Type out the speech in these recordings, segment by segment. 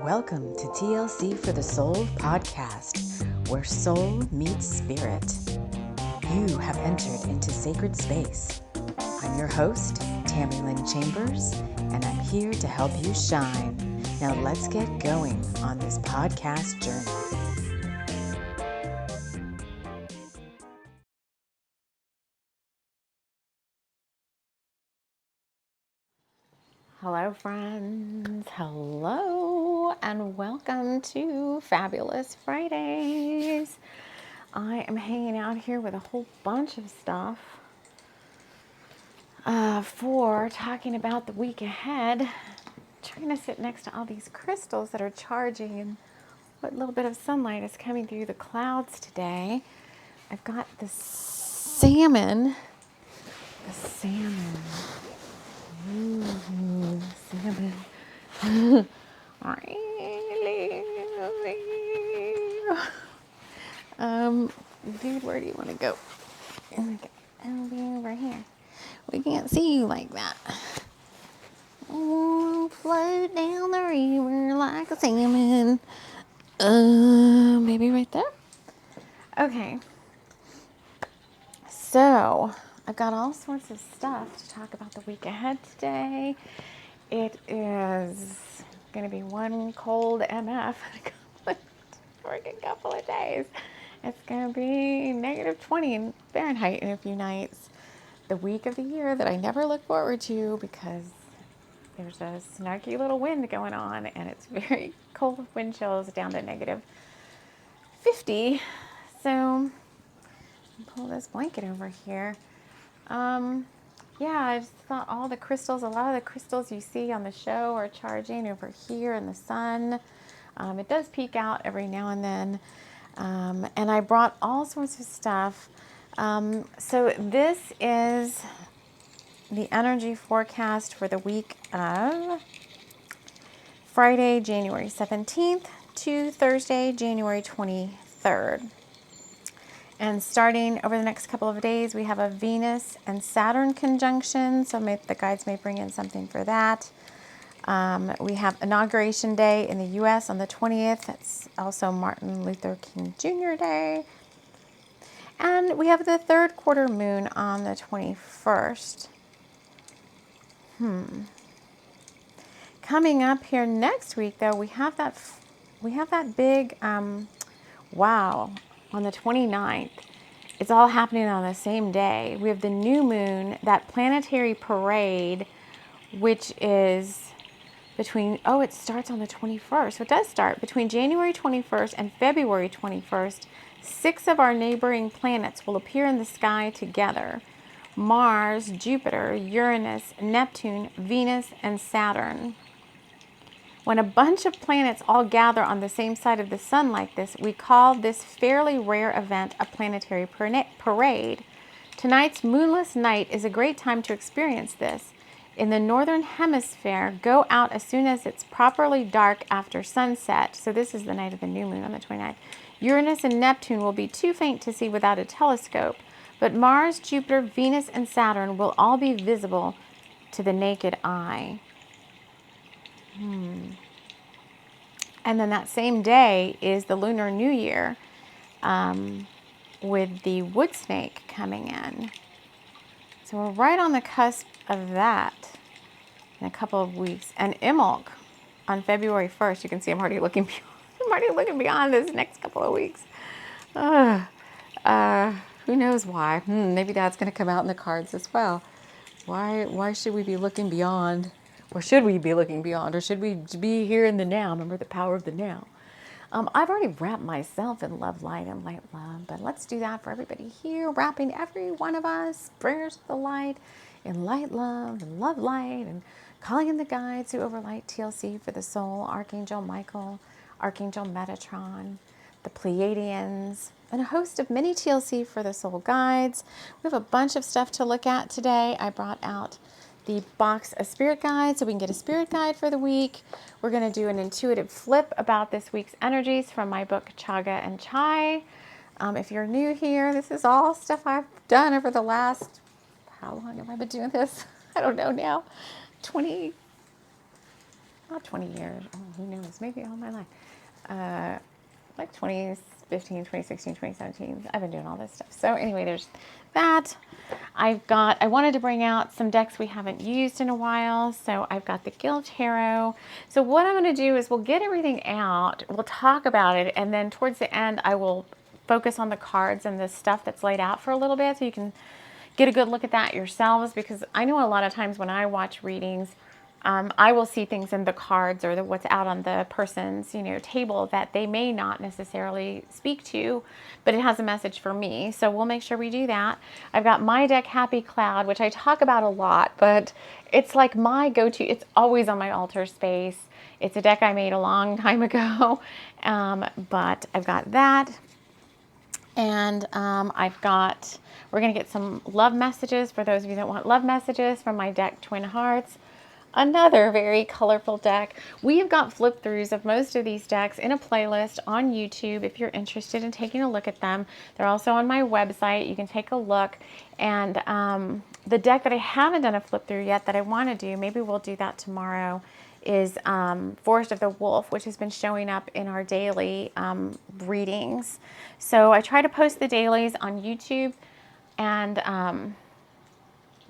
Welcome to TLC for the Soul podcast, where soul meets spirit. You have entered into sacred space. I'm your host, TAMI Chambers, and I'm here to help you shine. Now let's get going on this podcast journey. Hello, friends. Hello, and welcome to Fabulous Fridays. I am hanging out here with a whole bunch of stuff for talking about the week ahead. Trying to sit next to all these crystals that are charging and what little bit of sunlight is coming through the clouds today. I've got the salmon. Ooh, salmon. Dude, where do you want to go? I'll be over here. We can't see you like that. Oh, float down the river like a salmon. Maybe right there? Okay. So, I've got all sorts of stuff to talk about the week ahead today. It is going to be one cold MF for a couple of days. It's going to be negative 20 in Fahrenheit in a few nights. The week of the year that I never look forward to because there's a snarky little wind going on and it's very cold with wind chills down to negative 50. So, pull this blanket over here. Yeah, I just thought a lot of the crystals you see on the show are charging over here in the sun. It does peak out every now and then. And I brought all sorts of stuff. So this is the energy forecast for the week of Friday, January 17th to Thursday, January 23rd. And starting over the next couple of days, we have a Venus and Saturn conjunction. So the guides may bring in something for that. We have Inauguration Day in the U.S. on the 20th. It's also Martin Luther King Jr. Day. And we have the third quarter moon on the 21st. Coming up here next week, though, we have that big wow on the 29th. It's all happening on the same day. We have the new moon, that planetary parade, which is it starts on the 21st. So it does start between January 21st and February 21st. 6 of our neighboring planets will appear in the sky together. Mars, Jupiter, Uranus, Neptune, Venus, and Saturn. When a bunch of planets all gather on the same side of the sun like this, we call this fairly rare event a planetary parade. Tonight's moonless night is a great time to experience this. In the northern hemisphere, go out as soon as it's properly dark after sunset. So this is the night of the new moon on the 29th. Uranus and Neptune will be too faint to see without a telescope, but Mars, Jupiter, Venus, and Saturn will all be visible to the naked eye. And then that same day is the Lunar New Year with the wood snake coming in. So we're right on the cusp of that in a couple of weeks. And Imbolc on February 1st. You can see I'm already looking beyond this next couple of weeks. Who knows why? Maybe that's going to come out in the cards as well. Why should we be looking beyond? Or should we be looking beyond? Or should we be here in the now? Remember the power of the now. I've already wrapped myself in love, light, and light love. But let's do that for everybody here. Wrapping every one of us, prayers of the light, in light love, and love light, and calling in the guides who overlight TLC for the soul, Archangel Michael, Archangel Metatron, the Pleiadians, and a host of many TLC for the soul guides. We have a bunch of stuff to look at today. I brought out the box of spirit guides so we can get a spirit guide for the week. We're going to do an intuitive flip about this week's energies from my book Chaga and Chai. If you're new here, this is all stuff I've done over the last, how long have I been doing this? I don't know now, 20, Not 20 years. Oh, who knows? Maybe all my life. Like 2015, 2016, 2017. I've been doing all this stuff. So anyway, there's that. I wanted to bring out some decks we haven't used in a while. So I've got the Guild Tarot. So what I'm going to do is we'll get everything out. We'll talk about it. And then towards the end, I will focus on the cards and the stuff that's laid out for a little bit so you can get a good look at that yourselves, because I know a lot of times when I watch readings, I will see things in the cards or what's out on the person's, table that they may not necessarily speak to, but it has a message for me. So we'll make sure we do that. I've got my deck, Happy Cloud, which I talk about a lot, but it's like my go-to. It's always on my altar space. It's a deck I made a long time ago, but I've got that. And we're going to get some love messages for those of you that want love messages from my deck, Twin Hearts. Another very colorful deck. We have got flip throughs of most of these decks in a playlist on YouTube if you're interested in taking a look at them. They're also on my website. You can take a look. And the deck that I haven't done a flip through yet that I want to do, maybe we'll do that tomorrow, is Forest of the Wolf, which has been showing up in our daily readings. So I try to post the dailies on YouTube and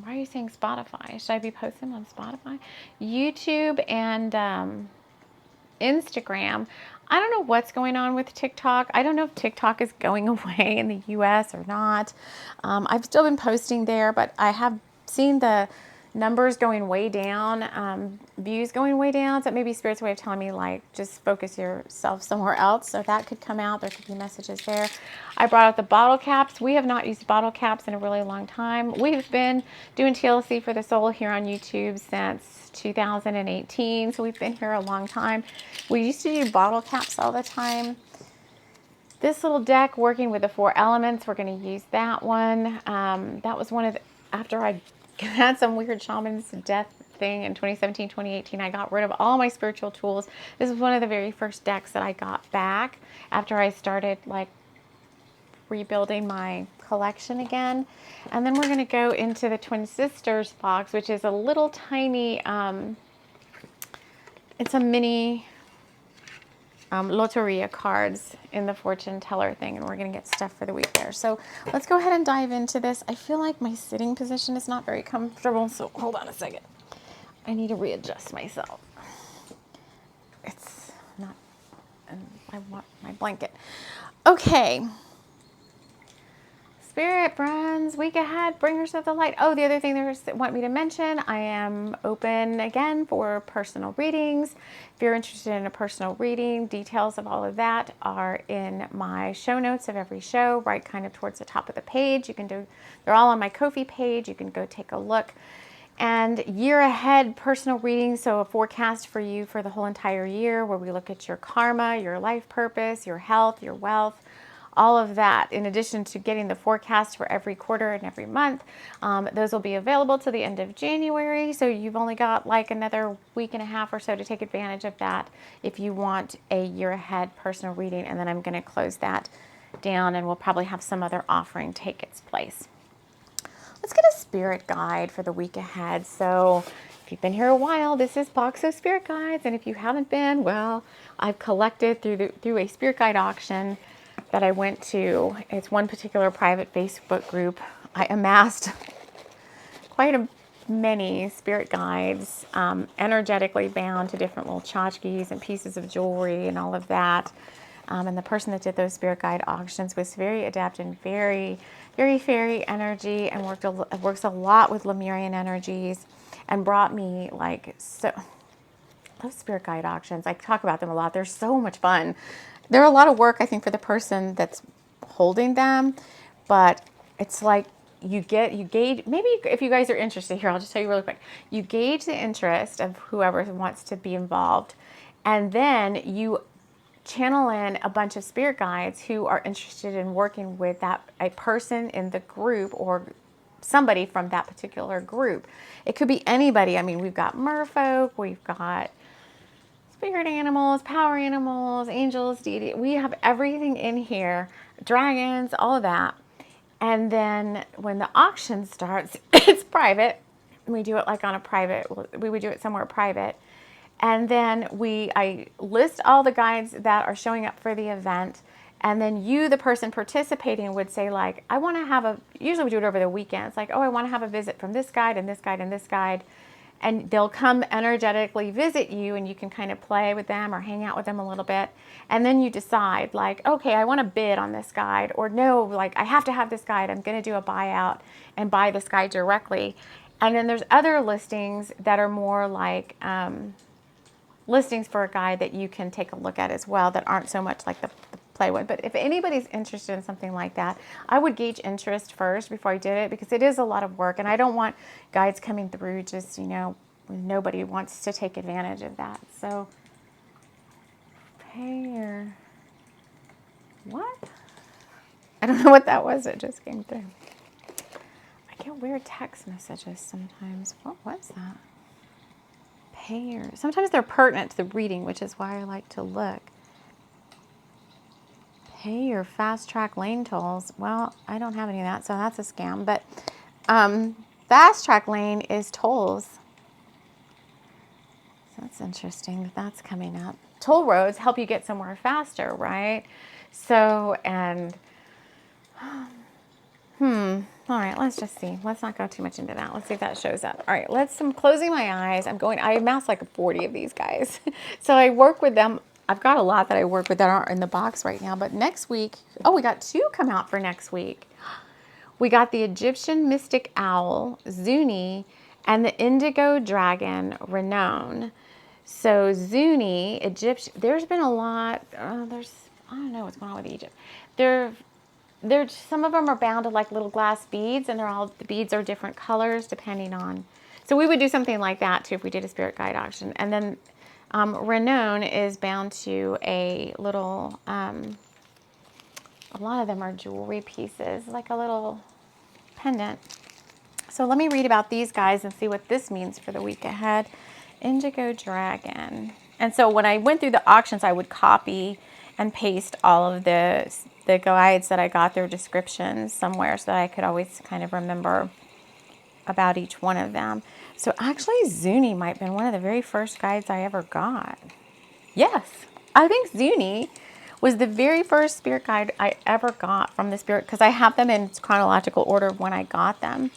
why are you saying Spotify? Should I be posting on Spotify? YouTube and Instagram. I don't know what's going on with TikTok. I don't know if TikTok is going away in the US or not. I've still been posting there, but I have seen the numbers going way down, views going way down. So maybe Spirit's way of telling me, like, just focus yourself somewhere else. So that could come out. There could be messages there. I brought out the bottle caps. We have not used bottle caps in a really long time. We've been doing TLC for the Soul here on YouTube since 2018. So we've been here a long time. We used to do bottle caps all the time. This little deck, working with the 4 elements, we're going to use that one. That was one of the, after I had some weird shaman's death thing in 2017, 2018, I got rid of all my spiritual tools. This was one of the very first decks that I got back after I started like rebuilding my collection again. And then we're going to go into the Twin Sisters box, which is a little tiny, it's a mini Loteria cards in the fortune teller thing, and we're going to get stuff for the week there. So let's go ahead and dive into this. I feel like my sitting position is not very comfortable, so hold on a second. I need to readjust myself. It's not, and I want my blanket. Okay. Spirit friends, week ahead, bringers of the light. Oh, the other thing they want me to mention, I am open again for personal readings. If you're interested in a personal reading, details of all of that are in my show notes of every show, right kind of towards the top of the page. You can do, they're all on my Ko-fi page. You can go take a look. And year ahead personal readings, so a forecast for you for the whole entire year, where we look at your karma, your life purpose, your health, your wealth, all of that, in addition to getting the forecast for every quarter and every month. Those will be available to the end of January, so you've only got like another week and a half or so to take advantage of that if you want a year ahead personal reading. And then I'm going to close that down, and we'll probably have some other offering take its place. Let's get a spirit guide for the week ahead. So if you've been here a while, this is Box of Spirit Guides, and if you haven't been, well, I've collected through a spirit guide auction that I went to. It's one particular private Facebook group. I amassed quite many spirit guides, energetically bound to different little tchotchkes and pieces of jewelry and all of that. And the person that did those spirit guide auctions was very adept and very, very fairy energy, and works a lot with Lemurian energies, and brought me like so. Those spirit guide auctions, I talk about them a lot. They're so much fun. They're a lot of work, I think, for the person that's holding them, but it's like you gauge, maybe if you guys are interested here, I'll just tell you really quick. You gauge the interest of whoever wants to be involved, and then you channel in a bunch of spirit guides who are interested in working with a person in the group or somebody from that particular group. It could be anybody. I mean, we've got merfolk, we've got spirit animals, power animals, angels, deity. We have everything in here, dragons, all of that. And then when the auction starts, it's private. We do it like on a private, we would do it somewhere private. And then I list all the guides that are showing up for the event. And then you, the person participating, would say like, I want to have usually we do it over the weekend. It's like, oh, I want to have a visit from this guide and this guide and this guide. And they'll come energetically visit you, and you can kind of play with them or hang out with them a little bit. And then you decide like, okay, I want to bid on this guide, or no, like I have to have this guide. I'm going to do a buyout and buy this guide directly. And then there's other listings that are more like listings for a guide that you can take a look at as well, that aren't so much like the play one. But if anybody's interested in something like that, I would gauge interest first before I did it, because it is a lot of work, and I don't want guides coming through just, nobody wants to take advantage of that. So pay your, what? I don't know what that was. It just came through. I get weird text messages sometimes. What was that? Pay your, sometimes they're pertinent to the reading, which is why I like to look. Pay your fast track lane tolls. Well, I don't have any of that, so that's a scam. But fast track lane is tolls. So that's interesting that that's coming up. Toll roads help you get somewhere faster, right? So, and all right, let's just see. Let's not go too much into that. Let's see if that shows up. All right, I'm closing my eyes. I amassed like 40 of these guys. So I work with them. I've got a lot that I work with that aren't in the box right now, but next week, we got 2 come out for next week. We got the Egyptian mystic owl, Zuni, and the indigo dragon, Renown. So Zuni, Egyptian, there's been a lot, I don't know what's going on with Egypt. Some of them are bound to like little glass beads, and the beads are different colors depending on, so we would do something like that too if we did a spirit guide auction. And then Renown is bound to a little, a lot of them are jewelry pieces, like a little pendant. So let me read about these guys and see what this means for the week ahead. Indigo Dragon. And so when I went through the auctions, I would copy and paste all of the guides that I got, their descriptions somewhere, so that I could always kind of remember about each one of them. So actually Zuni might have been one of the very first guides I ever got. Yes, I think Zuni was the very first spirit guide I ever got from the spirit, because I have them in chronological order of when I got them.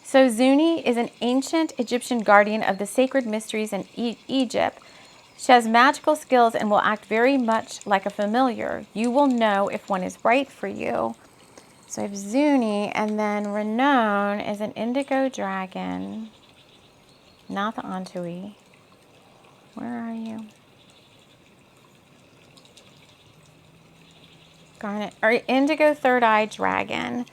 So Zuni is an ancient Egyptian guardian of the sacred mysteries in Egypt. She has magical skills and will act very much like a familiar. You will know if one is right for you. So I have Zuni, and then Renown is an indigo dragon. Not the Antui. Where are you? Garnet, or indigo third eye dragon.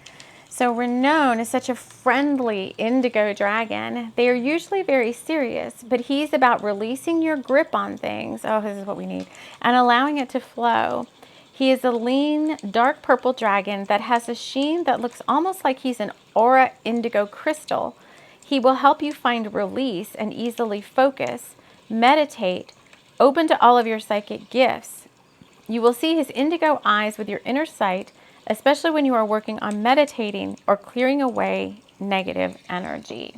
So Renown is such a friendly indigo dragon. They are usually very serious, but he's about releasing your grip on things. Oh, this is what we need. And allowing it to flow. He is a lean, dark purple dragon that has a sheen that looks almost like he's an aura indigo crystal. He will help you find release and easily focus, meditate, open to all of your psychic gifts. You will see his indigo eyes with your inner sight, especially when you are working on meditating or clearing away negative energy.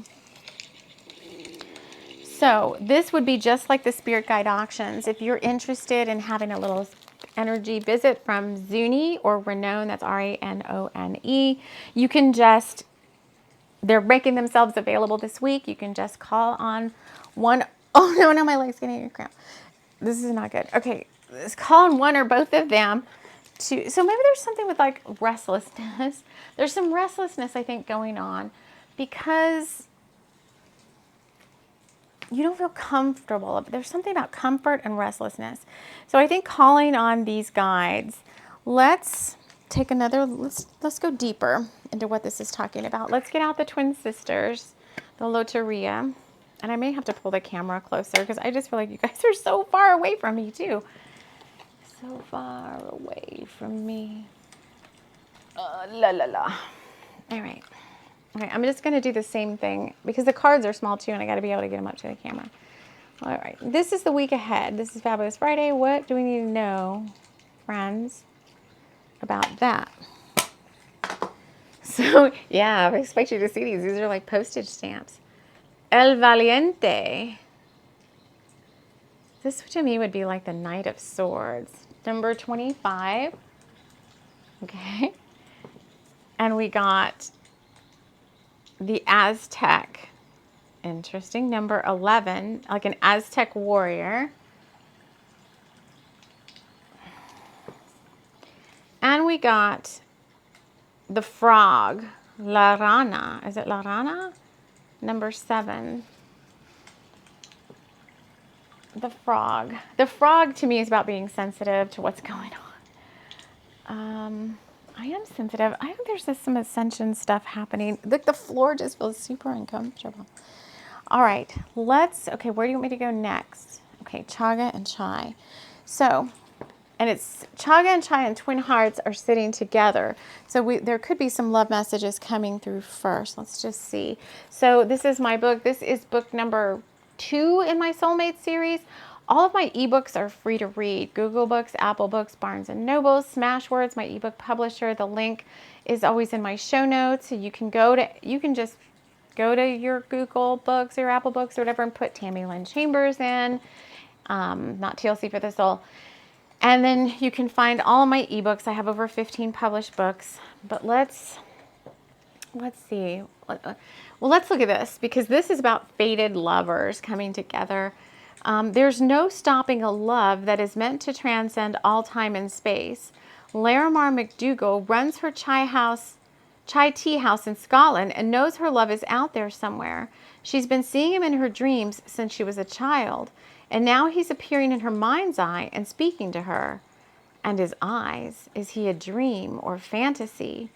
So this would be just like the spirit guide auctions. If you're interested in having a little energy visit from Zuni or Renown, that's Ranone, you can just, they're making themselves available this week. You can just call on one. Oh no, my leg's getting a cramp. This is not good. Okay, let's call on one or both of them. So maybe there's something with like restlessness. There's some restlessness, I think, going on because you don't feel comfortable. There's something about comfort and restlessness. So I think calling on these guides, let's take another, let's go deeper into what this is talking about. Let's get out the twin sisters, the Loteria. And I may have to pull the camera closer because I just feel like you guys are so far away from me too. So far away from me. La la la. All right. Okay, I'm just going to do the same thing because the cards are small too and I got to be able to get them up to the camera. All right. This is the week ahead. This is Fabulous Friday. What do we need to know, friends, about that? So, yeah, I expect you to see these. These are like postage stamps. El Valiente. This to me would be like the Knight of Swords. Number 25. Okay. And we got the Aztec. Interesting. Number 11, like an Aztec warrior. And we got the frog, La Rana. Is it La Rana? Number 7. The frog. The frog to me is about being sensitive to what's going on. I am sensitive. I think there's some ascension stuff happening. Look, the floor just feels super uncomfortable. All right, okay, where do you want me to go next? Okay, Chaga and Chai. So, and it's Chaga and Chai and Twin Hearts are sitting together. So there could be some love messages coming through first. Let's just see. So this is my book. This is book number 2 in my Soulmate series. All of my ebooks are free to read. Google Books, Apple Books, Barnes & Noble, Smashwords, my ebook publisher. The link is always in my show notes. So you can just go to your Google Books or Apple Books or whatever and put Tammy Lynn Chambers in, not TLC for the Soul. And then you can find all of my ebooks. I have over 15 published books. But let's see. Well, let's look at this, because this is about fated lovers coming together. There's no stopping a love that is meant to transcend all time and space. Larimar McDougall runs her chai tea house in Scotland and knows her love is out there somewhere. She's been seeing him in her dreams since she was a child. And now he's appearing in her mind's eye and speaking to her. And his eyes, is he a dream or fantasy?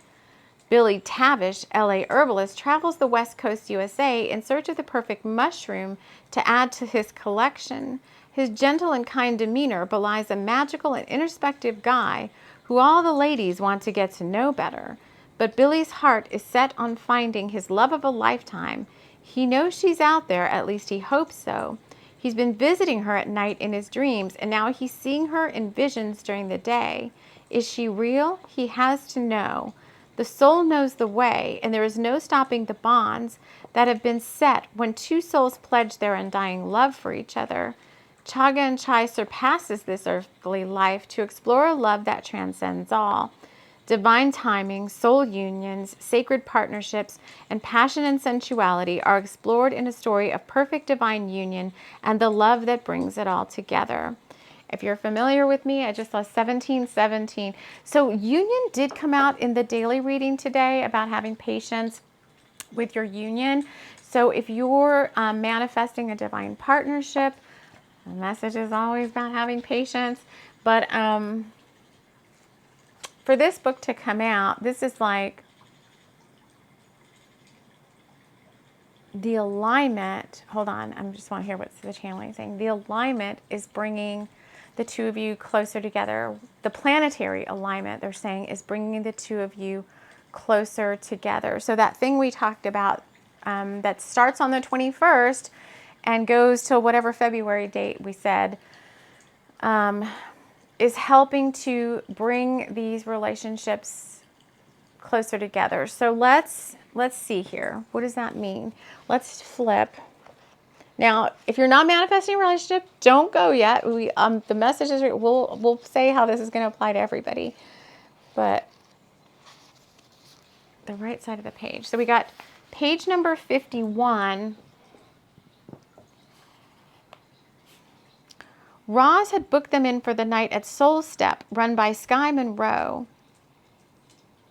Billy Tavish, LA herbalist, travels the West Coast USA in search of the perfect mushroom to add to his collection. His gentle and kind demeanor belies a magical and introspective guy who all the ladies want to get to know better. But Billy's heart is set on finding his love of a lifetime. He knows she's out there, at least he hopes so. He's been visiting her at night in his dreams, and now he's seeing her in visions during the day. Is she real? He has to know. The soul knows the way, and there is no stopping the bonds that have been set when two souls pledge their undying love for each other. Chaga and Chai surpasses this earthly life to explore a love that transcends all. Divine timing, soul unions, sacred partnerships, and passion and sensuality are explored in a story of perfect divine union and the love that brings it all together. If you're familiar with me, I just saw 1717. So union did come out in the daily reading today about having patience with your union. So if you're manifesting a divine partnership, the message is always about having patience. But for this book to come out, this is like the alignment. Hold on, I just want to hear what the channeling is saying. The alignment is bringing the two of you closer together. The planetary alignment, they're saying, is bringing the two of you closer together. So that thing we talked about that starts on the 21st and goes till whatever February date we said, is helping to bring these relationships closer together. So let's see here. What does that mean? Let's flip. Now, if you're not manifesting a relationship, don't go yet. The messages we'll say how this is going to apply to everybody. But the right side of the page. So we got page number 51. Roz had booked them in for the night at Soul Step, run by Sky Monroe.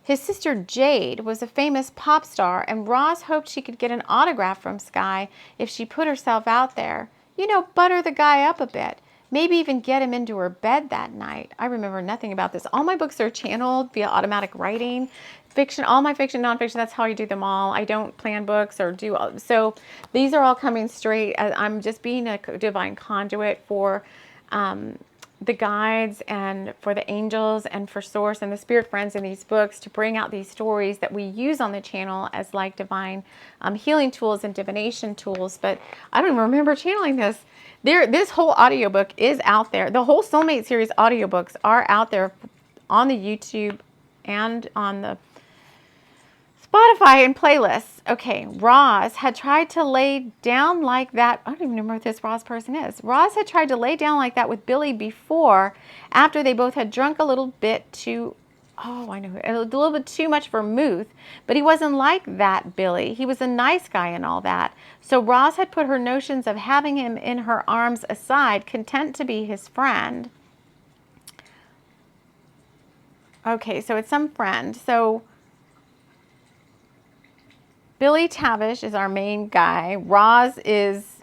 His sister Jade was a famous pop star, and Roz hoped she could get an autograph from Sky if she put herself out there. You know, butter the guy up a bit. Maybe even get him into her bed that night. I remember nothing about this. All my books are channeled via automatic writing. Fiction, all my fiction, nonfiction, that's how I do them all. I don't plan books or do, so these are all coming straight. I'm just being a divine conduit for the guides and for the angels and for Source and the spirit friends in these books to bring out these stories that we use on the channel as like divine healing tools and divination tools. But I don't even remember channeling this. This whole audiobook is out there. The whole Soulmate series audiobooks are out there on the YouTube and on the Spotify and playlists. Okay, Roz had tried to lay down like that. I don't even know who this Roz person is. Roz had tried to lay down like that with Billy before, after they both had drunk a little bit too, oh, I know, a little bit too much vermouth, but he wasn't like that, Billy. He was a nice guy and all that. So Roz had put her notions of having him in her arms aside, content to be his friend. Okay, so it's some friend. So Billy Tavish is our main guy. Roz is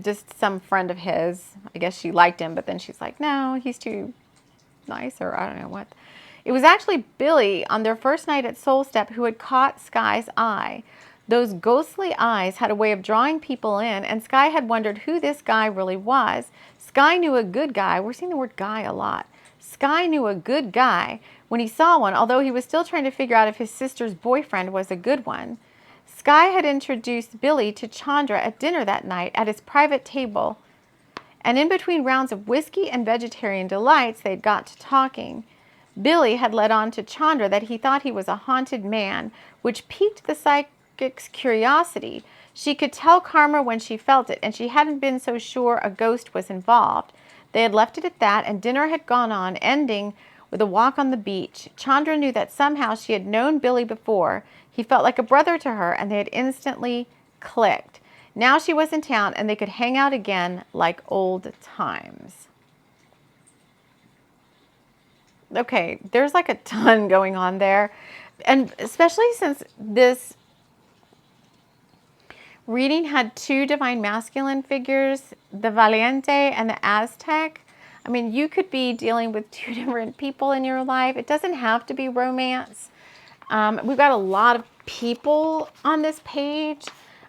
just some friend of his. I guess she liked him, but then she's like, no, he's too nice, or I don't know what. It was actually Billy on their first night at Soul Step who had caught Sky's eye. Those ghostly eyes had a way of drawing people in, and Sky had wondered who this guy really was. Sky knew a good guy. We're seeing the word guy a lot. Sky knew a good guy when he saw one, although he was still trying to figure out if his sister's boyfriend was a good one. Sky had introduced Billy to Chandra at dinner that night at his private table, and in between rounds of whiskey and vegetarian delights, they'd got to talking. Billy had let on to Chandra that he thought he was a haunted man, which piqued the psychic's curiosity. She could tell karma when she felt it, and she hadn't been so sure a ghost was involved. They had left it at that, and dinner had gone on, ending with a walk on the beach. Chandra knew that somehow she had known Billy before. He felt like a brother to her, and they had instantly clicked. Now she was in town, and they could hang out again like old times. Okay, there's like a ton going on there. And especially since this reading had two divine masculine figures, the Valiente and the Aztec. I mean, you could be dealing with two different people in your life. It doesn't have to be romance. We've got a lot of people on this page,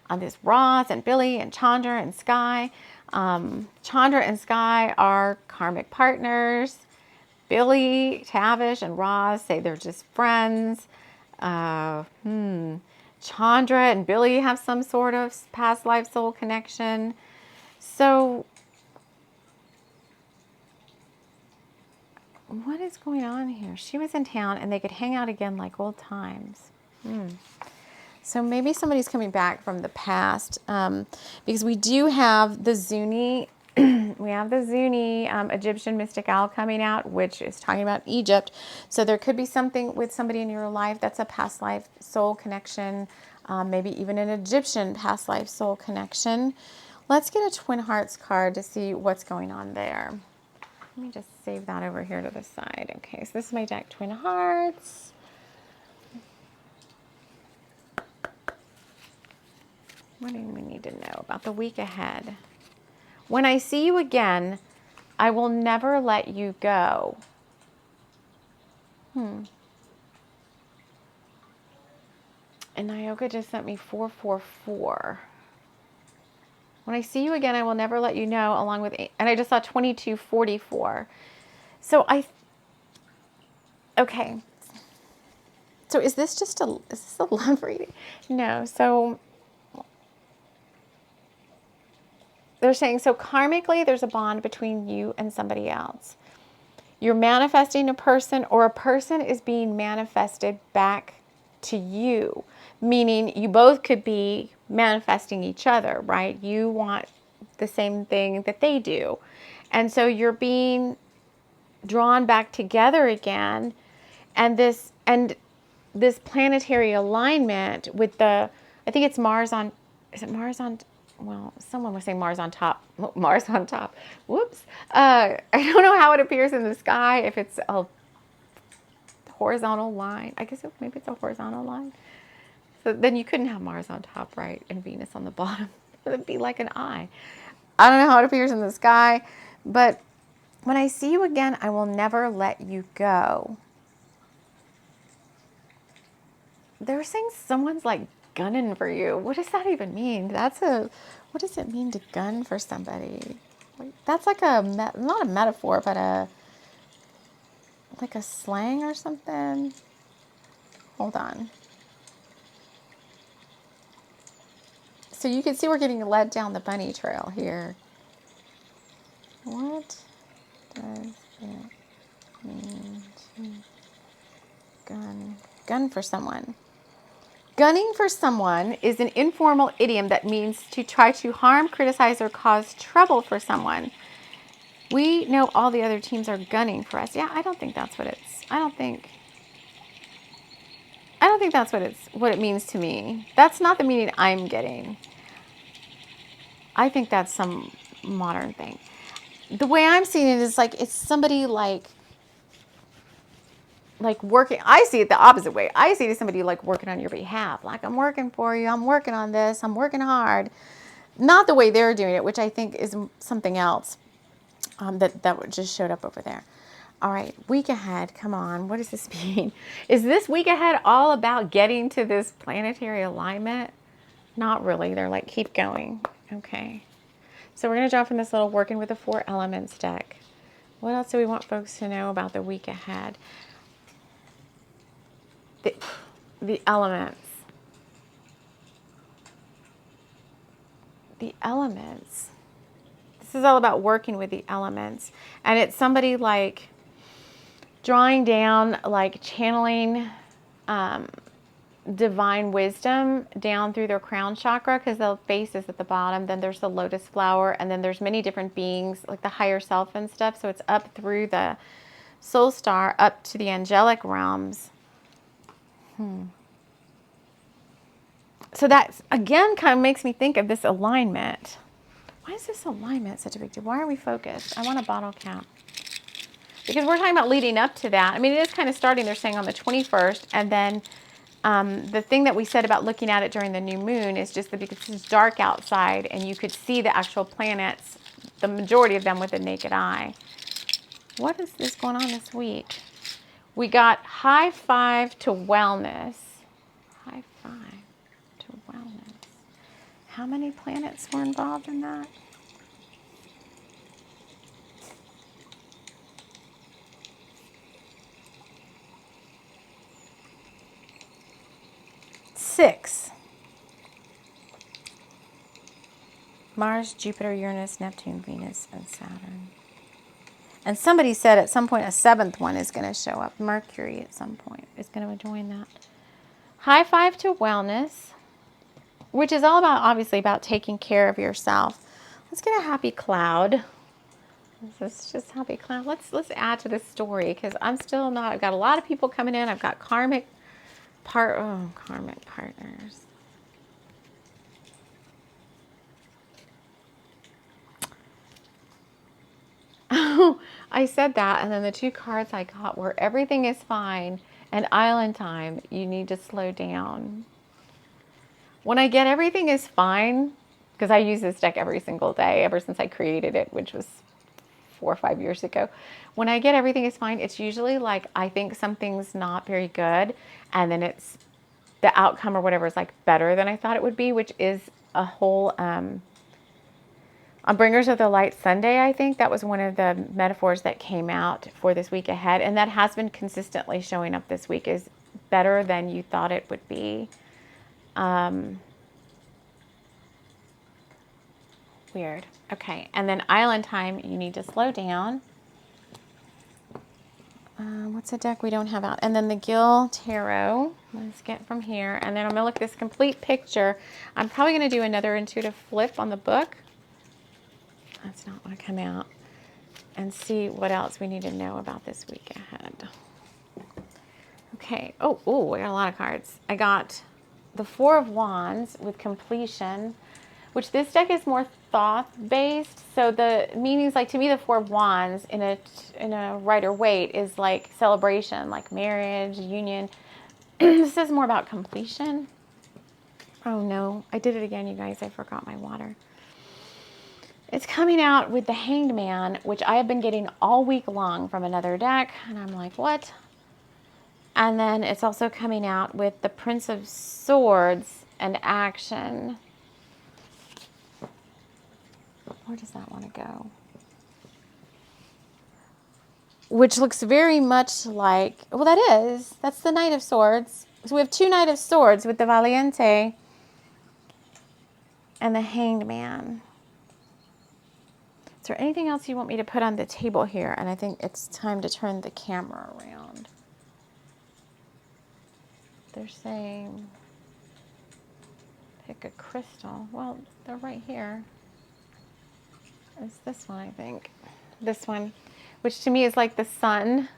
on this Roz and Billy and Chandra and Sky. Chandra and Sky are karmic partners. Billy, Tavish, and Roz say they're just friends. Chandra and Billy have some sort of past life soul connection. So what is going on here? She was in town and they could hang out again like old times. So maybe somebody's coming back from the past, because we do have the Zuni. We have the Zuni Egyptian mystic owl coming out, which is talking about Egypt. So there could be something with somebody in your life that's a past life soul connection, maybe even an Egyptian past life soul connection. Let's get a Twin Hearts card to see what's going on there. Let me just save that over here to the side. Okay, so this is my deck, Twin Hearts. What do we need to know about the week ahead? When I see you again, I will never let you go. And Nyoka just sent me 444. When I see you again, I will never let you know, along with, and I just saw 2244. So okay. So is this a love reading? No. So they're saying, so karmically, there's a bond between you and somebody else. You're manifesting a person, or a person is being manifested back to you, meaning you both could be manifesting each other, right? You want the same thing that they do. And so you're being drawn back together again. And this planetary alignment with I think it's Mars on, is it Mars on, well, someone was saying Mars on top. Mars on top. Whoops. I don't know how it appears in the sky, if it's a horizontal line. I guess maybe it's a horizontal line. So then you couldn't have Mars on top, right? And Venus on the bottom. It would be like an eye. I don't know how it appears in the sky, but when I see you again, I will never let you go. They're saying someone's like gunning for you. What does that even mean? What does it mean to gun for somebody? That's like not a metaphor, but like a slang or something. Hold on. So you can see we're getting led down the bunny trail here. What does it mean to gun for someone? Gunning for someone is an informal idiom that means to try to harm, criticize, or cause trouble for someone. We know all the other teams are gunning for us. Yeah, I don't think that's what it's. I don't think that's what it means to me. That's not the meaning I'm getting. I think that's some modern thing. The way I'm seeing it is like it's somebody like working. I see it the opposite way. I see it as somebody like working on your behalf. Like, I'm working for you. I'm working on this. I'm working hard. Not the way they're doing it, which I think is something else that just showed up over there. All right, week ahead. Come on. What does this mean? Is this week ahead all about getting to this planetary alignment? Not really. They're like, keep going. Okay. So we're going to draw from this little Working with the Four Elements deck. What else do we want folks to know about the week ahead? The elements. The elements. This is all about working with the elements. And it's somebody like drawing down, like channeling divine wisdom down through their crown chakra, because the face is at the bottom. Then there's the lotus flower, and then there's many different beings, like the higher self and stuff. So it's up through the soul star, up to the angelic realms. So that, again, kind of makes me think of this alignment. Why is this alignment such a big deal? Why are we focused? I want a bottle cap. Because we're talking about leading up to that. I mean, it is kind of starting, they're saying, on the 21st. And then the thing that we said about looking at it during the new moon is just that because it's dark outside and you could see the actual planets, the majority of them with the naked eye. What is this going on this week? We got high five to wellness. High five to wellness. How many planets were involved in that? Six. Mars, Jupiter, Uranus, Neptune, Venus, and Saturn. And somebody said at some point a seventh one is going to show up. Mercury at some point is going to join that. High five to wellness, which is all about, obviously, about taking care of yourself. Let's get a happy cloud. This is just happy cloud. Let's add to this story, because I'm still not. I've got a lot of people coming in. I've got karmic partners. Oh, I said that, and then the two cards I got were everything is fine and island time. You need to slow down. When I get everything is fine, because I use this deck every single day ever since I created it, which was 4 or 5 years ago. When I get everything is fine, it's usually like I think something's not very good, and then it's the outcome or whatever is like better than I thought it would be, which is a whole on Bringers of the Light Sunday, I think that was one of the metaphors that came out for this week ahead, and that has been consistently showing up this week, is better than you thought it would be. Weird. Okay, and then island time, you need to slow down. What's a deck we don't have out? And then the Gill Tarot. Let's get from here. And then I'm going to look at this complete picture. I'm probably going to do another intuitive flip on the book. That's not going to come out. And see what else we need to know about this week ahead. Okay. Oh, I got a lot of cards. I got the Four of Wands with completion, which this deck is more thought-based. So the meanings, like to me, the Four of Wands in a Rider-Waite is like celebration, like marriage, union. This is more about completion. Oh no, I did it again, you guys. I forgot my water. It's coming out with the Hanged Man, which I have been getting all week long from another deck. And I'm like, what? And then it's also coming out with the Prince of Swords and action. Where does that want to go? Which looks very much like, well, that's the Knight of Swords. So we have two Knight of Swords with the Valiente and the Hanged Man. Is there anything else you want me to put on the table here? And I think it's time to turn the camera around. They're saying pick a crystal. Well, they're right here. It's this one, I think. This one, which to me is like the sun.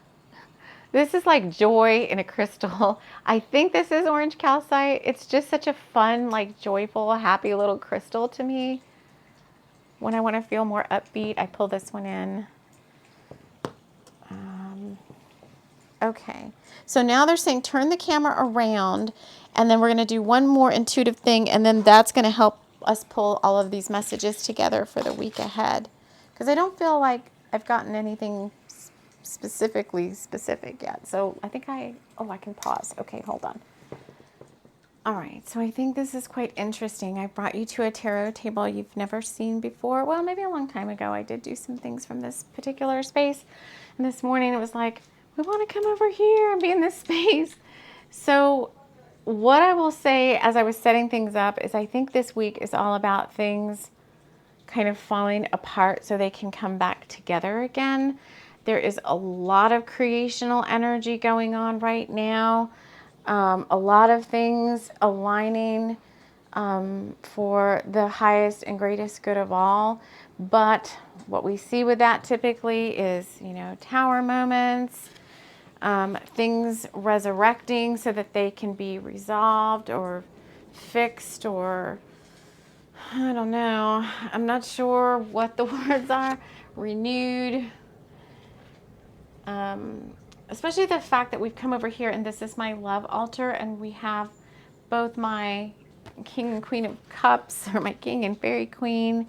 This is like joy in a crystal. I think this is orange calcite. It's just such a fun, like joyful, happy little crystal to me. When I want to feel more upbeat, I pull this one in. Okay, so now they're saying turn the camera around, and then we're going to do one more intuitive thing, and then that's going to help us pull all of these messages together for the week ahead. Because I don't feel like I've gotten anything specifically specific yet. So I think I can pause. Okay, hold on. All right, so I think this is quite interesting. I brought you to a tarot table you've never seen before. Well, maybe a long time ago I did do some things from this particular space. And this morning it was like, we want to come over here and be in this space. So what I will say as I was setting things up is I think this week is all about things kind of falling apart so they can come back together again. There is a lot of creational energy going on right now. A lot of things aligning for the highest and greatest good of all. But what we see with that typically is, tower moments, things resurrecting so that they can be resolved or fixed, or I don't know. I'm not sure what the words are. Renewed. Especially the fact that we've come over here and this is my love altar, and we have both my King and Queen of Cups, or my King and Fairy Queen.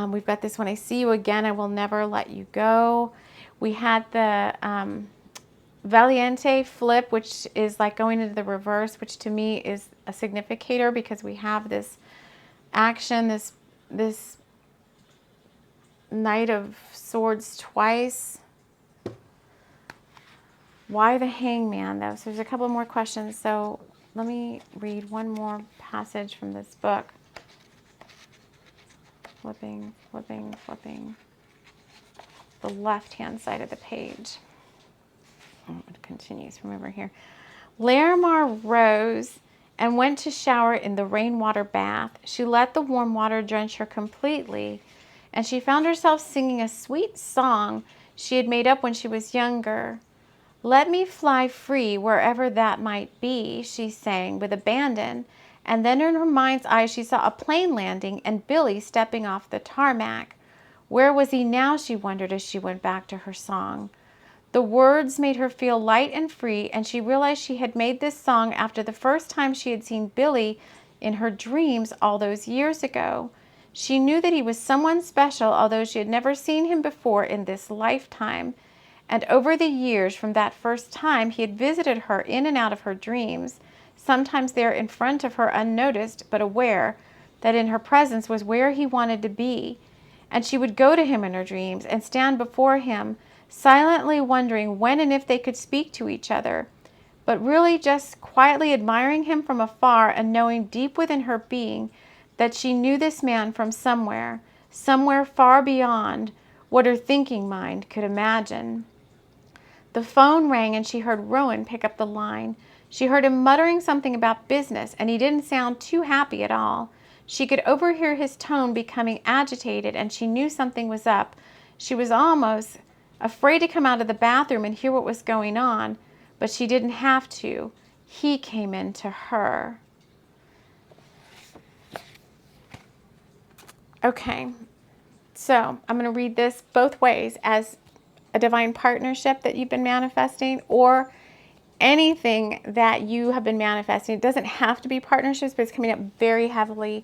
We've got this, when I see you again, I will never let you go. We had the Valiente flip, which is like going into the reverse, which to me is a significator because we have this action, this Knight of Swords twice. Why the Hangman, though? So there's a couple more questions. So let me read one more passage from this book. Flipping, flipping, flipping. The left-hand side of the page. It continues from over here. Larimar rose and went to shower in the rainwater bath. She let the warm water drench her completely, and she found herself singing a sweet song she had made up when she was younger. Let me fly free wherever that might be, she sang with abandon, and then in her mind's eye she saw a plane landing and Billy stepping off the tarmac. Where was he now, she wondered as she went back to her song. The words made her feel light and free, and she realized she had made this song after the first time she had seen Billy in her dreams all those years ago. She knew that he was someone special, although she had never seen him before in this lifetime. And over the years from that first time, he had visited her in and out of her dreams, sometimes there in front of her unnoticed, but aware that in her presence was where he wanted to be. And she would go to him in her dreams and stand before him, silently wondering when and if they could speak to each other, but really just quietly admiring him from afar and knowing deep within her being that she knew this man from somewhere far beyond what her thinking mind could imagine. The phone rang and she heard Rowan pick up the line. She heard him muttering something about business, and he didn't sound too happy at all. She could overhear his tone becoming agitated, and she knew something was up. She was almost afraid to come out of the bathroom and hear what was going on, but she didn't have to. He came in to her. Okay, so I'm going to read this both ways, as a divine partnership that you've been manifesting, or anything that you have been manifesting. It doesn't have to be partnerships, but it's coming up very heavily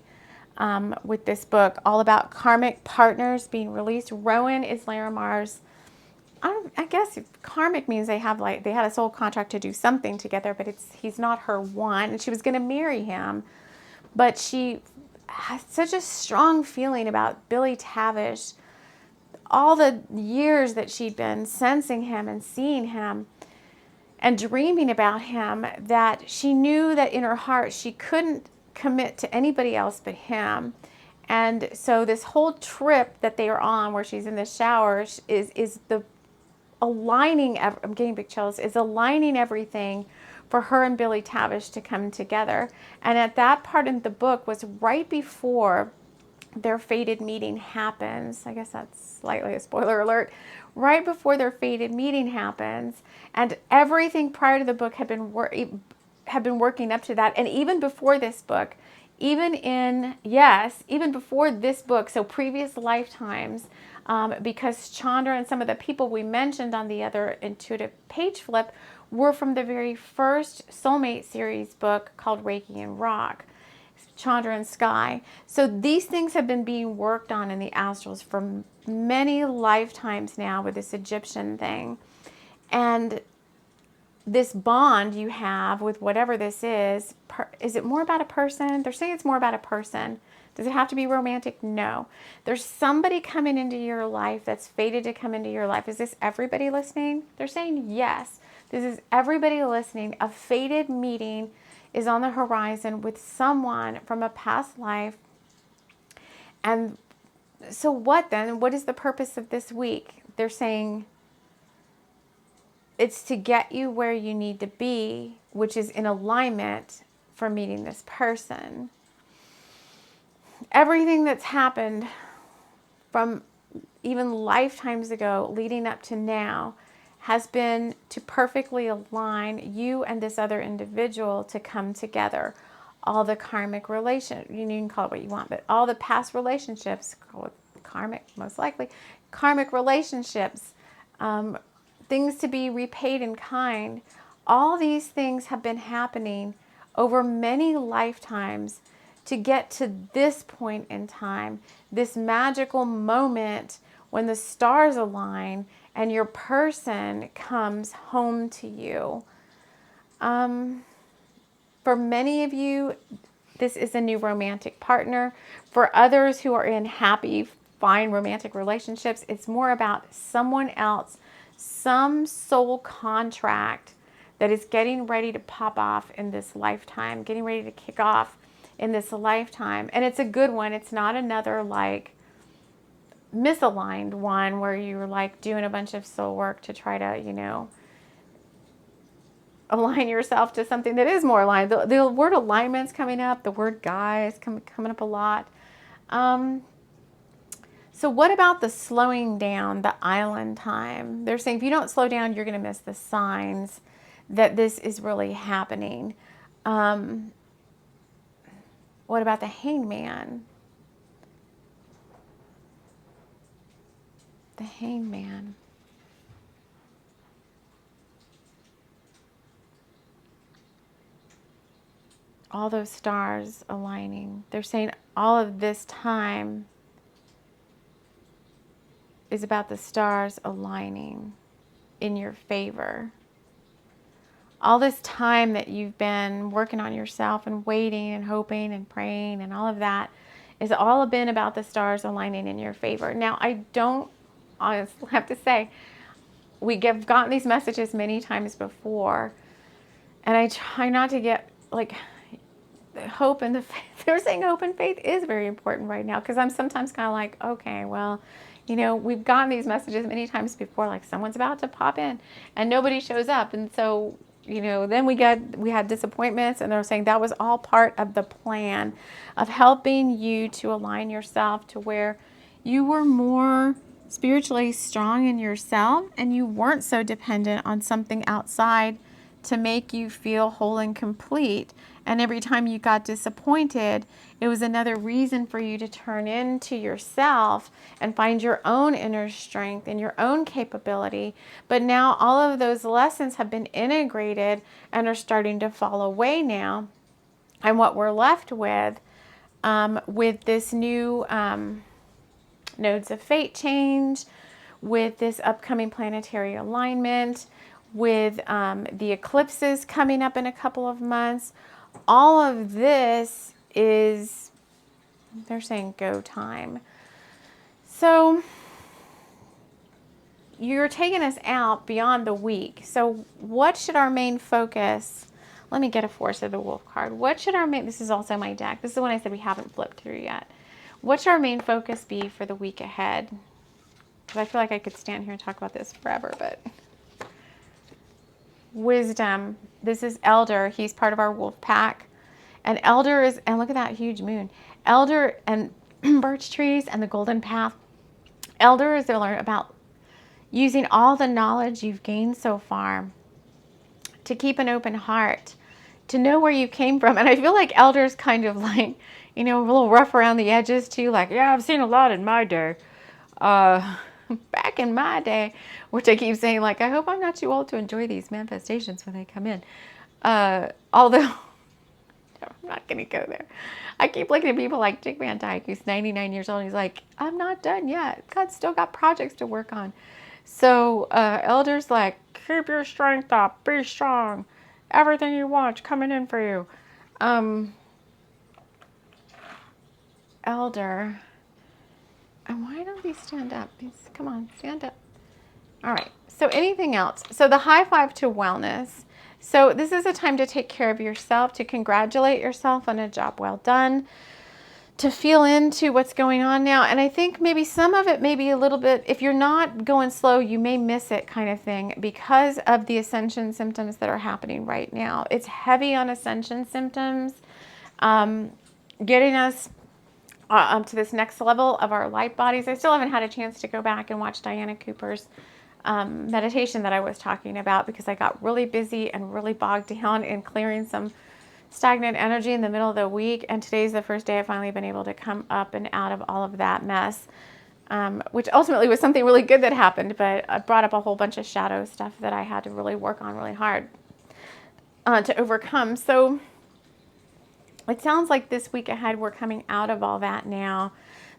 with this book, all about karmic partners being released. Rowan is Larimar's, I guess karmic means they had a soul contract to do something together, but he's not her one, and she was going to marry him, but she has such a strong feeling about Billy Tavish, all the years that she'd been sensing him and seeing him and dreaming about him, that she knew that in her heart she couldn't commit to anybody else but him. And so this whole trip that they are on, where she's in the shower, is the aligning, I'm getting big chills, is aligning everything for her and Billy Tavish to come together. And at that part in the book was right before their fated meeting happens. I guess that's slightly a spoiler alert. Right before their fated meeting happens, and everything prior to the book had been working up to that, and even before this book, even before this book, so previous lifetimes, because Chandra and some of the people we mentioned on the other intuitive page flip were from the very first Soulmate series book called Reiki and Rock. Chandra and Sky. So these things have been being worked on in the astrals for many lifetimes now with this Egyptian thing. And this bond you have with whatever this is it more about a person? They're saying it's more about a person. Does it have to be romantic? No. There's somebody coming into your life that's fated to come into your life. Is this everybody listening? They're saying yes. This is everybody listening. A fated meeting is on the horizon with someone from a past life. And so what then? What is the purpose of this week? They're saying it's to get you where you need to be, which is in alignment for meeting this person. Everything that's happened from even lifetimes ago leading up to now has been to perfectly align you and this other individual to come together. All the karmic you can call it what you want, but all the past relationships, call it karmic, most likely, karmic relationships, things to be repaid in kind, all these things have been happening over many lifetimes to get to this point in time, this magical moment when the stars align and your person comes home to you. For many of you, this is a new romantic partner. For others who are in happy, fine romantic relationships, it's more about someone else, some soul contract that is getting ready to pop off in this lifetime, getting ready to kick off in this lifetime. And it's a good one. It's not another like misaligned one where you're like doing a bunch of soul work to try to, align yourself to something that is more aligned. The word alignment's coming up. The word guy is coming up a lot. So what about the slowing down, the island time? They're saying if you don't slow down, you're going to miss the signs that this is really happening. What about the hangman? The hangman. All those stars aligning. They're saying all of this time is about the stars aligning in your favor. All this time that you've been working on yourself and waiting and hoping and praying and all of that is all been about the stars aligning in your favor. Now, I don't honestly have to say, we've gotten these messages many times before, and I try not to get like hope and the faith. They're saying hope and faith is very important right now, because I'm sometimes kind of like, okay, well, we've gotten these messages many times before, like someone's about to pop in and nobody shows up. And so, then we had disappointments, and they're saying that was all part of the plan of helping you to align yourself to where you were more spiritually strong in yourself and you weren't so dependent on something outside to make you feel whole and complete. And every time you got disappointed, it was another reason for you to turn into yourself and find your own inner strength and your own capability. But now all of those lessons have been integrated and are starting to fall away now. And what we're left with this new nodes of fate change, with this upcoming planetary alignment, with the eclipses coming up in a couple of months, all of this is, they're saying, go time. So you're taking us out beyond the week. So what should our main focus, let me get a Force of the Wolf card. What should our main, this is also my deck. This is the one I said we haven't flipped through yet. What should our main focus be for the week ahead? Because I feel like I could stand here and talk about this forever, but wisdom. This is Elder. He's part of our wolf pack. And Elder is, and look at that huge moon. Elder and birch trees and the golden path. Elder is to learn about using all the knowledge you've gained so far to keep an open heart, to know where you came from. And I feel like Elder's kind of like, you know, a little rough around the edges too. Like, yeah, I've seen a lot in my day. Back in my day, which I keep saying, like, I hope I'm not too old to enjoy these manifestations when they come in. Although, I'm not going to go there. I keep looking at people like Dick Van Dyke, who's 99 years old. And he's like, I'm not done yet. God's still got projects to work on. So Elder's like, keep your strength up. Be strong. Everything you want coming in for you. Elder. And why don't these stand up? Come on, stand up. All right. So anything else? So the high five to wellness. So this is a time to take care of yourself, to congratulate yourself on a job well done, to feel into what's going on now. And I think maybe some of it may be a little bit, if you're not going slow, you may miss it kind of thing because of the ascension symptoms that are happening right now. It's heavy on ascension symptoms, getting us to this next level of our light bodies. I still haven't had a chance to go back and watch Diana Cooper's meditation that I was talking about because I got really busy and really bogged down in clearing some stagnant energy in the middle of the week. And today's the first day I've finally been able to come up and out of all of that mess, which ultimately was something really good that happened, but it brought up a whole bunch of shadow stuff that I had to really work on really hard to overcome. So it sounds like this week ahead, we're coming out of all that now.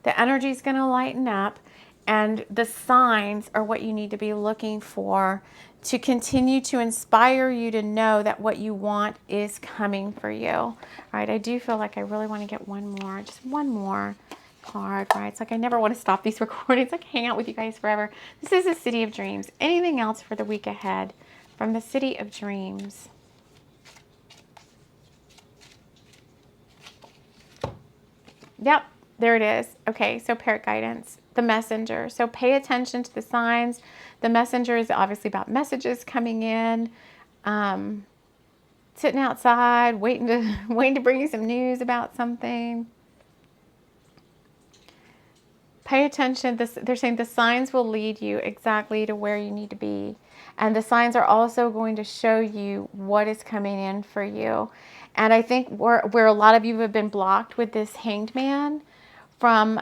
The energy is going to lighten up, and the signs are what you need to be looking for to continue to inspire you to know that what you want is coming for you. All right, I do feel like I really want to get just one more card, right? It's like I never want to stop these recordings. I can hang out with you guys forever. This is the City of Dreams. Anything else for the week ahead from the City of Dreams? Yep, there it is. Okay, so parrot guidance, the messenger. So pay attention to the signs. The messenger is obviously about messages coming in, sitting outside, waiting to bring you some news about something. Pay attention. They're saying the signs will lead you exactly to where you need to be. And the signs are also going to show you what is coming in for you. And I think where a lot of you have been blocked with this Hanged Man from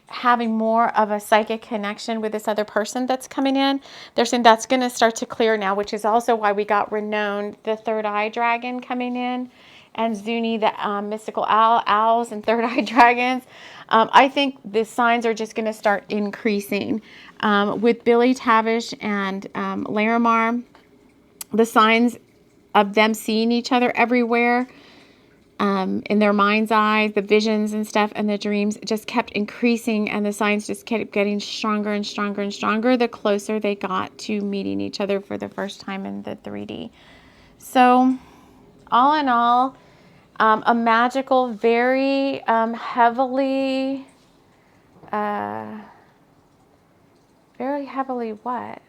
having more of a psychic connection with this other person that's coming in, they're saying that's going to start to clear now, which is also why we got Renowned, the third eye dragon coming in, and Zuni, the mystical owls and third eye dragons. I think the signs are just going to start increasing. With Billy Tavish and Larimar, the signs of them seeing each other everywhere in their mind's eye, the visions and stuff and the dreams just kept increasing, and the signs just kept getting stronger and stronger and stronger the closer they got to meeting each other for the first time in the 3D. So all in all, a magical, very heavily what?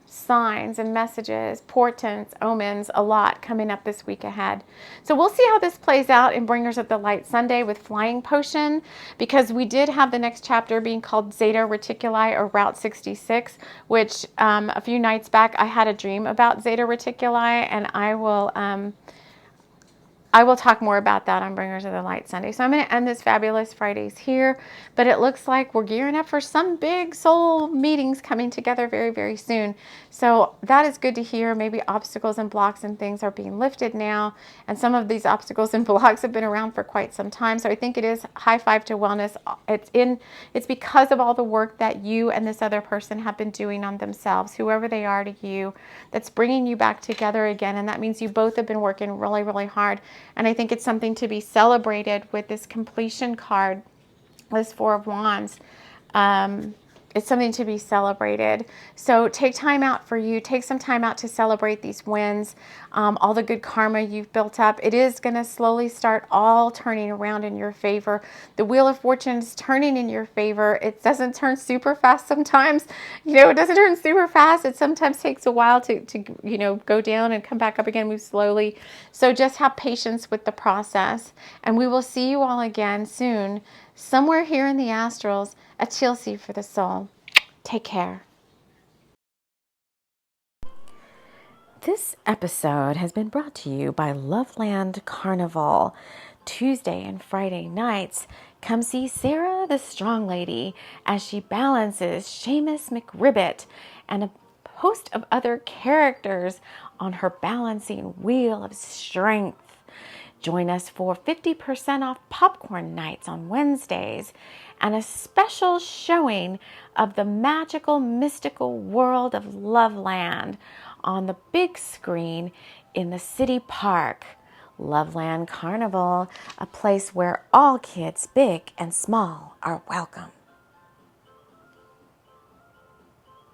Signs and messages, portents, omens, a lot coming up this week ahead. So we'll see how this plays out in Bringers of the Light Sunday with Flying Potion, because we did have the next chapter being called Zeta Reticuli or Route 66, which a few nights back I had a dream about Zeta Reticuli, and I will talk more about that on Bringers of the Light Sunday. So I'm going to end this Fabulous Fridays here, but it looks like we're gearing up for some big soul meetings coming together very, very soon. So that is good to hear. Maybe obstacles and blocks and things are being lifted now, and some of these obstacles and blocks have been around for quite some time. So I think it is high five to wellness. It's because of all the work that you and this other person have been doing on themselves, whoever they are to you, that's bringing you back together again. And that means you both have been working really, really hard. And I think it's something to be celebrated with this completion card, this Four of Wands. It's something to be celebrated. So take time out for you. Take some time out to celebrate these wins, all the good karma you've built up. It is going to slowly start all turning around in your favor. The Wheel of Fortune is turning in your favor. It doesn't turn super fast sometimes. It doesn't turn super fast. It sometimes takes a while to go down and come back up again, move slowly. So just have patience with the process. And we will see you all again soon, somewhere here in the astrals, a Chelsea for the soul. Take care. This episode has been brought to you by Loveland Carnival. Tuesday and Friday nights, come see Sarah the Strong Lady as she balances Seamus McRibbit and a host of other characters on her balancing wheel of strength. Join us for 50% off popcorn nights on Wednesdays and a special showing of the magical, mystical world of Loveland on the big screen in the city park. Loveland Carnival, a place where all kids, big and small, are welcome.